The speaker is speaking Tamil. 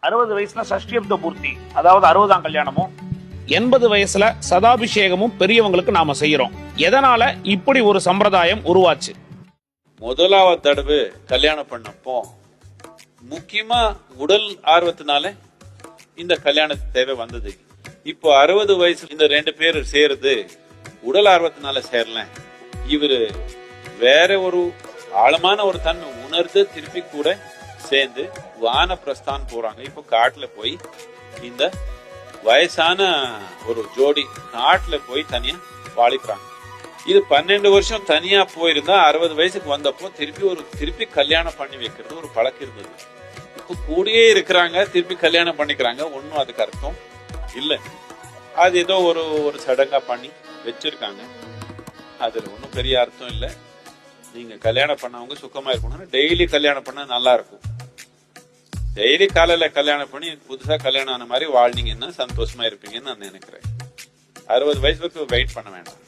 60 வயசுல சஷ்டியப்த பூர்த்தி, அதாவது 60ஆம் கல்யாணமும், 80 வயசுல சதாபிஷேகமும் பெரியவங்களுக்கு நாம செய்யறோம். எதனால இப்படி ஒரு சம்பிரதாயம் உருவாச்சு? முதலாவது தடவை கல்யாணம் பண்ணப்போ முக்கியமா உடல் ஆர்வத்தினால இந்த கல்யாணத்துக்கு தேவை வந்தது. இப்போ 60 வயசு இந்த 2 பேர் சேருது உடல் ஆர்வத்தினால சேரல. இவரு வேற ஒரு ஆழமான ஒரு தன்மை உணர்ந்து திருப்பி கூட சேர்ந்து வானப்பிரஸ்தான் போறாங்க. இப்போ காட்டுல போய் இந்த வயசான ஒரு ஜோடி காட்டுல போய் தனியா வாழிக்கிறாங்க. இது 12 வருஷம் தனியா போயிருந்தா 60 வயசுக்கு வந்தப்போ திருப்பி கல்யாணம் பண்ணி வைக்கிறது ஒரு பழக்கம் இருந்தது. இப்போ கூடயே இருக்கிறாங்க, திருப்பி கல்யாணம் பண்ணிக்கிறாங்க. ஒன்னும் அதுக்கு அர்த்தம் இல்ல. அது ஏதோ ஒரு சடங்கா பண்ணி வச்சிருக்காங்க. அதுல ஒன்னும் பெரிய அர்த்தம் இல்ல. நீங்க கல்யாணம் பண்ணவங்க சுத்தமா இருக்கணும். டெய்லி கல்யாணம் பண்ண நல்லா இருக்கும். டெய்லி காலையில கல்யாணம் பண்ணி புதுசா கல்யாணம் ஆன மாதிரி வாழ்ந்தீங்கன்னா சந்தோஷமா இருப்பீங்கன்னு நான் நினைக்கிறேன். 60 வயசு வரைக்கும் வெயிட் பண்ண வேண்டாம்.